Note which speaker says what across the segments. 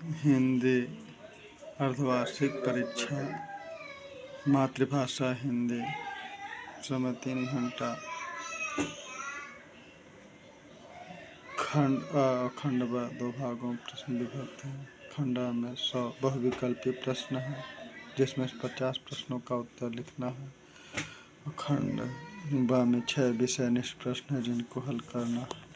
Speaker 1: हिंदी अर्धवार्षिक परीक्षा, मातृभाषा हिंदी, समय 3 घंटा। खंड अ और खंड ब 2 भागों में प्रश्न विभक्त है। खंड अ में 100 बहुविकल्पी प्रश्न है, जिसमें 50 प्रश्नों का उत्तर लिखना है। और खंड ब में 6 विषयनिष्ठ प्रश्न है, जिनको हल करना है।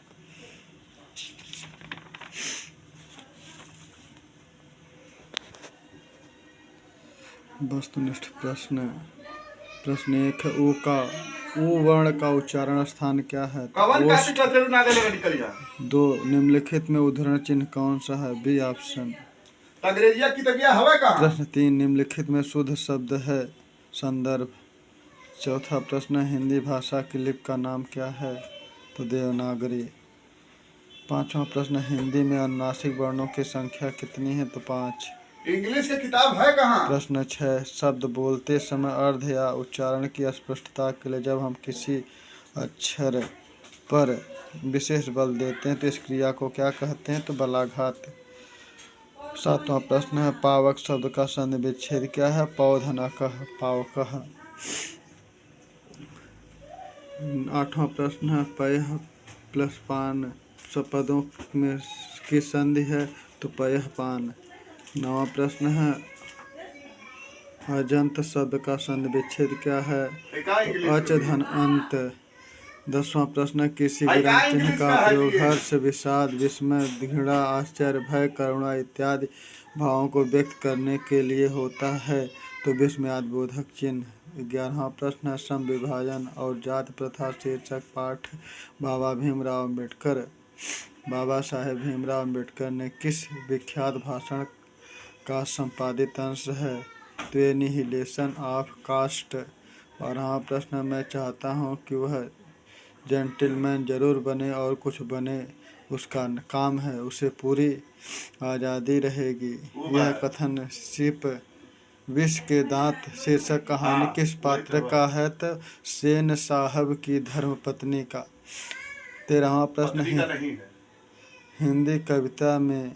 Speaker 1: वस्तुनिष्ठ प्रश्न। प्रश्न 1 है ऊ वर्ण का उच्चारण स्थान क्या है? 2 निम्नलिखित में उद्धरण चिन्ह कौन सा है? B option. प्रश्न 3 निम्नलिखित में शुद्ध शब्द है? संदर्भ। चौथा प्रश्न हिंदी भाषा की लिपि का नाम क्या है? तो देवनागरी। पांचवा प्रश्न हिंदी में अनुनासिक वर्णों की संख्या कितनी है? तो 5।
Speaker 2: इंग्लिश की किताब है कहाँ?
Speaker 1: प्रश्न 6 शब्द बोलते समय अर्ध या उच्चारण की स्पष्टता के लिए जब हम किसी अक्षर पर विशेष बल देते हैं तो इस क्रिया को क्या कहते हैं? तो बलाघात। 7वां प्रश्न है पावक शब्द का संधि विच्छेद क्या है? पौधनकः, पावकः। 8वां प्रश्न है पयः प्लस पान सब पदों में की संधि है? तो पयः पान। 9वां प्रश्न है अजंत शब्द का संधि विच्छेद क्या है? तो अच धन अंत। 10वां प्रश्न किसी विराम चिन्ह का प्रयोग हर्ष, विषाद, विस्मय, घृणा, आश्चर्य, भय, करुणा इत्यादि भावों को व्यक्त करने के लिए होता है? तो विस्मयादिबोधक चिन्ह। 11वां प्रश्न है सम विभाजन और जाति प्रथा शीर्षक पाठ बाबा भीमराव अम्बेडकर। बाबा साहेब भीमराव अम्बेडकर ने किस विख्यात भाषण का संपादित अंश है? तो एनिहिलेशन ऑफ कास्ट। 12वां प्रश्न मैं चाहता हूँ कि वह जेंटलमैन जरूर बने और कुछ बने उसका काम है, उसे पूरी आज़ादी रहेगी। यह कथन सिप विष के दांत शीर्षक कहानी किस पात्र का है? तो सेन साहब की धर्मपत्नी का। 13वां प्रश्न हिंदी कविता में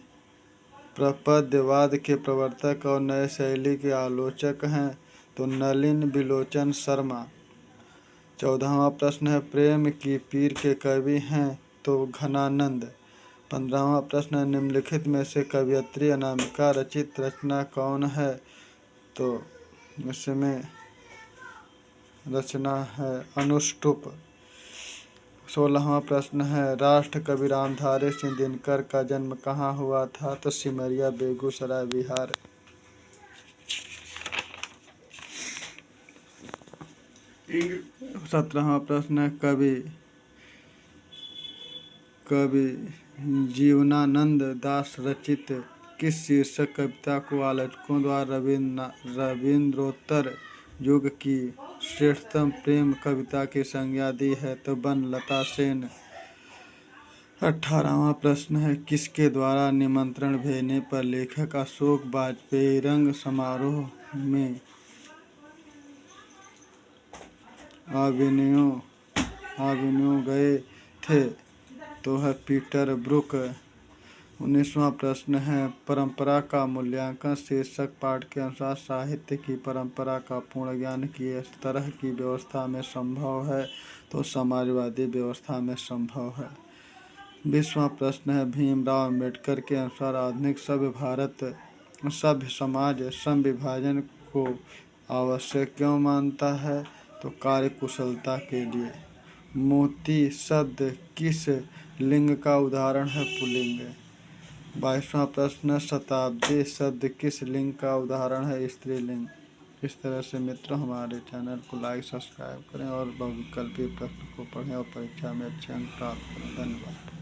Speaker 1: प्रपद्यवाद के प्रवर्तक और नए शैली के आलोचक हैं? तो नलिन बिलोचन शर्मा। 14वां प्रश्न है प्रेम की पीर के कवि हैं? तो घनानंद। 15वां प्रश्न निम्नलिखित में से कवयित्री अनामिका रचित रचना कौन है? तो इसमें रचना है अनुष्टुप। 16वां प्रश्न है राष्ट्र कवि रामधारी सिंह दिनकर का जन्म कहाँ हुआ था? तो सिमरिया, बेगूसराय, बिहार। 17वां प्रश्न है कवि जीवनानंद दास रचित किस शीर्षक कविता को आलोचकों द्वारा रविंद्रोत्तर युग की श्रेष्ठतम प्रेम कविता की संज्ञा दी है? तो बनलता सेन। 18वां प्रश्न है किसके द्वारा निमंत्रण भेजने पर लेखक अशोक वाजपेयी रंग समारोह में अभिनयों गए थे? तो है पीटर ब्रुक। 19वां प्रश्न है परंपरा का मूल्यांकन शीर्षक पाठ के अनुसार साहित्य की परंपरा का पूर्ण ज्ञान किस तरह की व्यवस्था में संभव है? तो समाजवादी व्यवस्था में संभव है। 20वां प्रश्न है भीमराव अम्बेडकर के अनुसार आधुनिक सभ्य समाज सम विभाजन को आवश्यक क्यों मानता है? तो कार्यकुशलता के लिए। मोती शब्द किस लिंग का उदाहरण है? पुल्लिंग। 22वां प्रश्न शताब्दी शब्द किस लिंग का उदाहरण है? स्त्रीलिंग। इस तरह से मित्रों हमारे चैनल को लाइक सब्सक्राइब करें और बहुविकल्पी प्रश्न को पढ़ें और परीक्षा में अच्छे अंक प्राप्त करें। धन्यवाद।